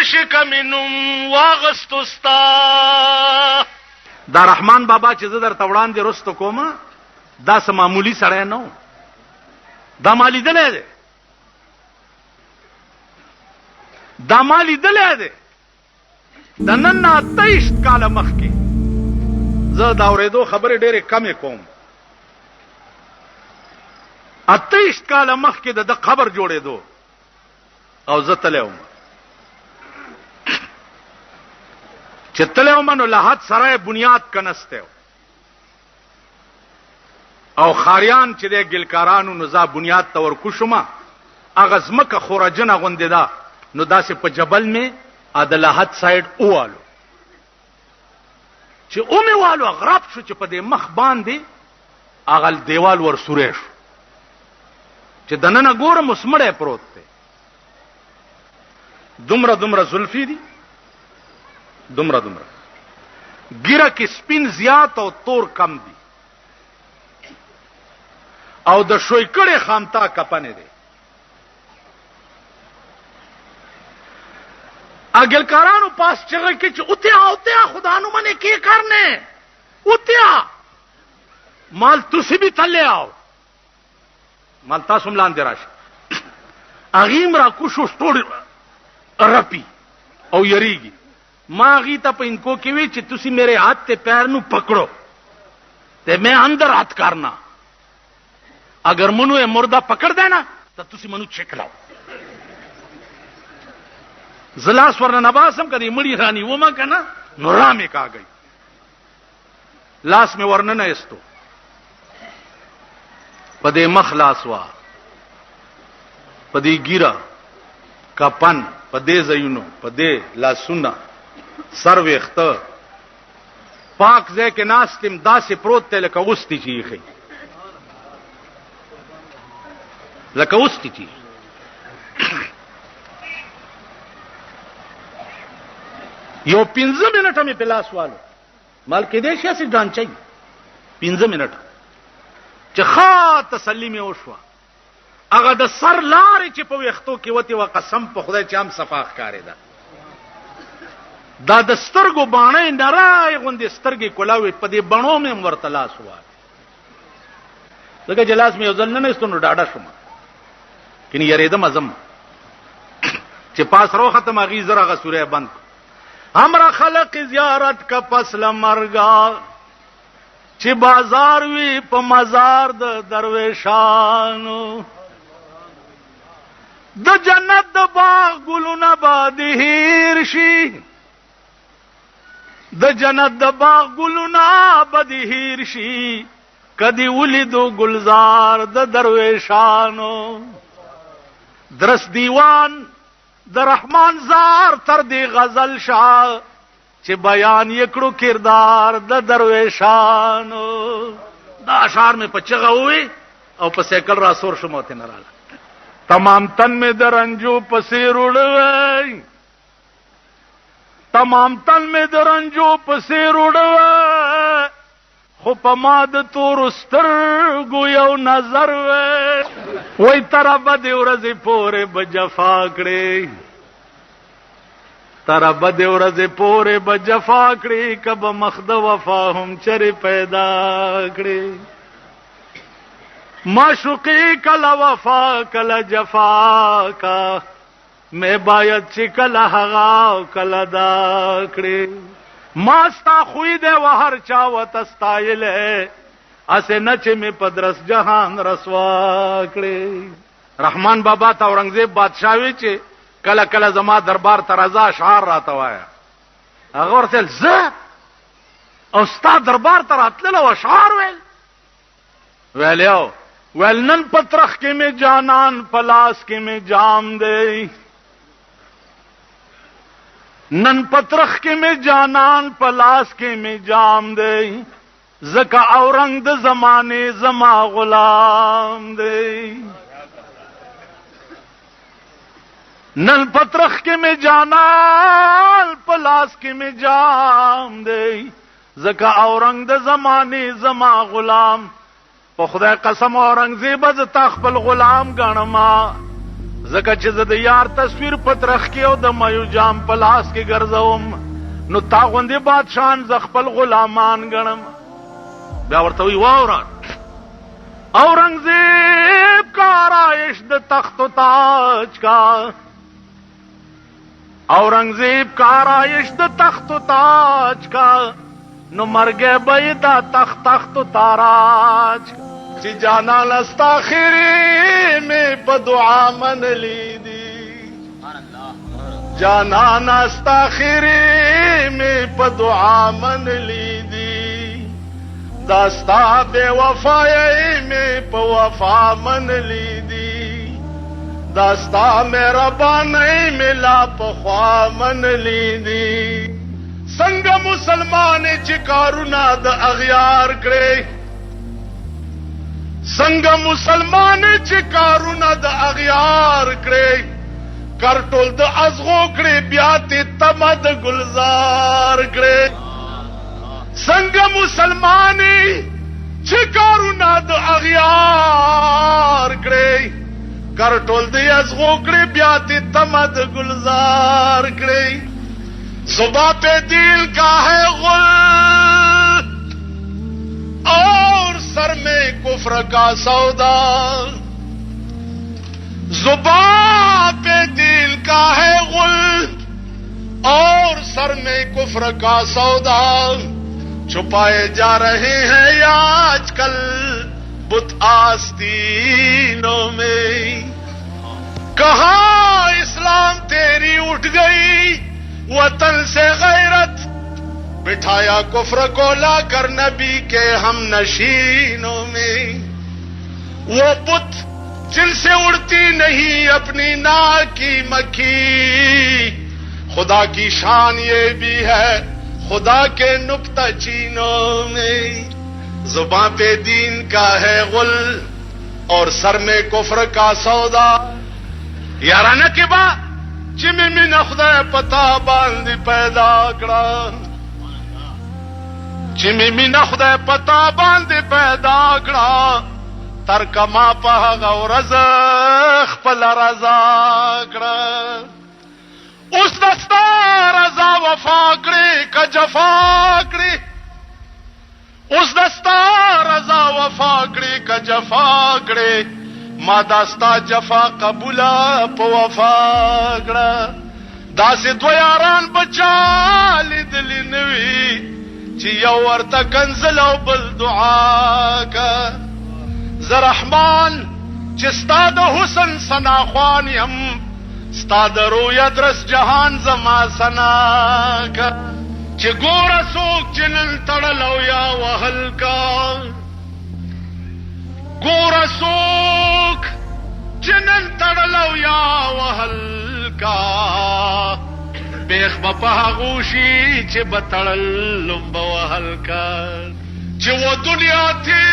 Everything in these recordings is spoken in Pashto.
شکمینم واغستو ستا. دا رحمان بابا چې زه درته وړاندې رستو کومه دا څه معمولي سړی نه و، دا ما لیدلی دی، دا ما لیدلی دی. د نن نه 28 کاله مخکې زه د اورېدو خبرې ډېرې کمې کوم. 28 کاله مخکې د ده قبر جوړېدو او زه تلی وم چې تلی وم نو له حد سره بنیاد کنستی و او خاریان چې دی ګلکارانو نو زه بنیاد ته ورکوشمه. هغه ځمکه خورجنه غوندې ده نو داسې په جبل مې د لحد سایډ اووالو چې اومې والو غراب شو چې په دې مخ باندې هغه دیوال ورسوری شو چې دننه ګورم اوس مړی پروت دی. دومره دومره زلفې دي، دومره دومره ګیره کې سپین زیات او تور کم دي او د شوی کړي خامتا کپنې دی. اگلکارانو پاس چغه کې چې اوتیا خدا نو منه کې کرنے اوتیا مال تسی بھی تلے آو مال تاسو ملان دی راشه اغیم را کوشو سټور رپی او یریږي. ما غی ته په انکو کې وی چې تسی میرے ہاتھ تے پیر نو پکڑو تے میں اندر ہاتھ کرنا اگر منو یہ مردہ پکڑ دینا تو تسی منو چکلاو زلاس ورنہ نباسم کدی مڑی رانی وما کنا نو رامے کا گئی لاس میں ورنہ نہ استو پدے مخلاص وا پدی گیرا کپن پدے زینو پدے لاسونا سر ویخت پاک زے کے ناستم دا سے پروت تے لکا اوستی چیخی لکا اوستی چیخ. یو 15 منټه می پلاس والو مال کې دې شي ځان چي 15 منټه چې خا تسلی می وشو هغه د سر لارې چې په وختو کې وتی و قسم په خدای چې هم صفاخ کاری ده دا د سترګو باندې نړای غوندې سترګې کولاوي په دې بڼو مې ورته لاس وای لکه جلاس مې ځل نه استونو ډاډه شوم کینی یریدم ازم چې پاس رو ختم اغي زره غ سوره بند हमरा خلق زیارت کا پسل مرگا چې بازار وی په مزار د درویشانو د جنت د باغ ګلونه باد هیر شي د جنت د باغ ګلونه باد هیر شي کدی ولیدو گلزار د درویشانو درس دیوان د رحمان زار تر دی غزل شاه چې بیان یکړو کردار د درویشانو. دا اشعار میں پچغه ہوئی او په سیکل را سور شموت نه رااله تمام تن میں درنجو پسې روړوي تمام تن میں درنجو پسې روړوي خو په ما د تور سترګو یو نظر وای تر بد ورځې پورې بجفا کړې تر بد ورځې پورې بجفا کړې کب مخد وفا هم چر پیدا کړې معشوقی کلا وفا کلا جفا کا میں باید چې کلا هغا کلا دا کړې ما ستا خوی دے و هر چا و تستایل ہے اسے نچ میں پدرس جہان رسوا کړي. رحمان بابا ته اورنګزیب بادشاہوي چې کله کله زما دربار ته رضا اشعار راته وایا هغه ورته زه او ستا دربار ته راتلل او اشعار ویل نن پترخ کې می جانان پلاس کې می جام دی نن پترخ کې می جانان پلاس کې می جام دی زکا اورنګ د زمانه زما غلام دی نن پترخ کې می جانان پلاس کې می جام دی زکا اورنګ د زمانه زما غلام په خدای قسم اورنګزیب ز تا خپل غلام غنما زکه چې زه د یار تصویر په ترخ کې او د مایو جام په لاس کې ګرځوم نو تا غوندې بادشاهان ز خپل غلامان ګڼم. بیا ورته وی واوره اورنګزیب کا آرایش د تخت و تاج کا اورنګزیب کا آرایش د تخت و تاج کا نو مرګ به دا تخت و تاراج چې جانا لستا خیری میں په دعا من لیدی جانا نستا خیری میں په دعا من لیدی داستا بے وفائی میں په وفا من لیدی داستا میرا بانی ملا په خوا من لیدی څنګه مسلمان چې کارونه د اغیار کړي څنګه مسلمان چې کارونه د اغیار کړي کرټول د ازغو کړي بیا ته تمه د گلزار کړي څنګه مسلمان چې کارونه د اغیار کړي کرټول د ازغو کړي بیا ته تمه د گلزار کړي صبح پہ دل کا ہے غل اور سر میں کفر کا سودا زباں پہ دل کا ہے غل اور سر میں کفر کا سودا چھپائے جا رہے ہیں آج کل بت آستینوں میں کہاں اسلام تیری اٹھ گئی وطن سے غیرت بٹھایا کفر کو لا کر نبی کے ہم نشینوں میں وہ بت جن سے اڑتی نہیں اپنی ناک کی مکھی خدا کی شان یہ بھی ہے خدا کے نکتہ چینوں میں زباں پہ دین کا ہے غل اور سر میں کفر کا سودا یارانہ کے بعد چې مې مینه خدای پتا باندې پیدا کړه چې مې مینه خدای پتا باندې پیدا کړه تر کما په هغه ورځ خپل رضا کړه اوس دستا رضا وفا کړې که جفا کړې اوس دستا رضا وفا کړې که جفا کړې ما داستا جفا قبولا په وفا کړه داسې دو یاران بچا لیدلی نوي چې یو ورته کنزل او بل دعا کا زه رحمان چې ستا د حسن ثنا خوان یم ستا د رویت رس جهان زما ثنا کا چې ګوره څوک چې نن تړل او یا وهل کا ګوره څوک چې نن تړلو یا وهل کا بیخ به په هغو شي چې به تړل به وهل کا چې وہ دنیا تھی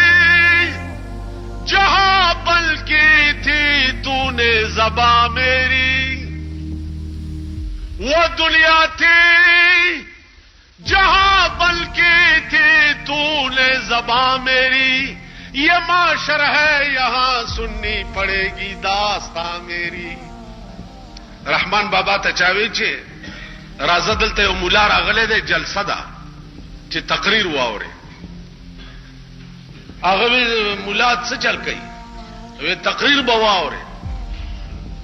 جہاں بلکہ تھی تو نے زباں میری وہ دنیا تھی جہاں بلکہ تھی تو نے زباں میری یہ معاشر ہے یہاں سننی پڑے گی داستان میری رحمان بابا ته چاوي چې راځه دلته یو مولا راغلی دی جلسه ده چې تقریر واوري هغه مولا څه چل کوي وی تقریر به واوري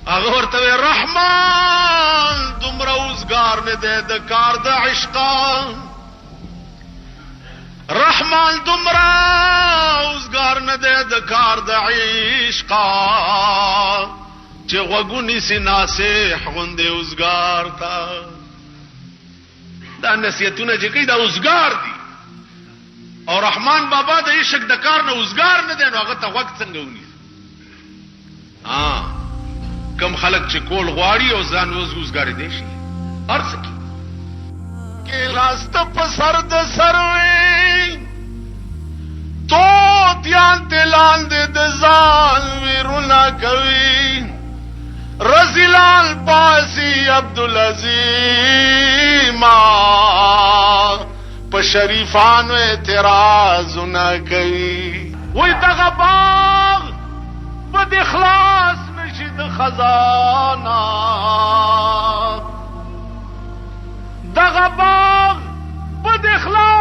هغه ورته رحمان دومره اوزګار نه دی د کار د عشقان رحمان دومره اوزګار نه دی د کار د عشقا چې غوږونی سي ناصح غوندې اوزګار تا دا نصیحتونه چې کوي دا اوزګار دي او رحمان بابا د عشق د کار نه اوزګار نه دی نو هغه ته وخت څنګه ونی کم خلک چې کول غواړي او ځان اوزګاری دي شي ارڅ کې لاست په سر د سروي تو دیان دلان د ځان ویرونه کوي رزلال پاسی عبدالعظیم په شریفانو اعتراض نه کوي وای دغه باغ په اخلاص نشي د خزانه دغه باغ په اخلاص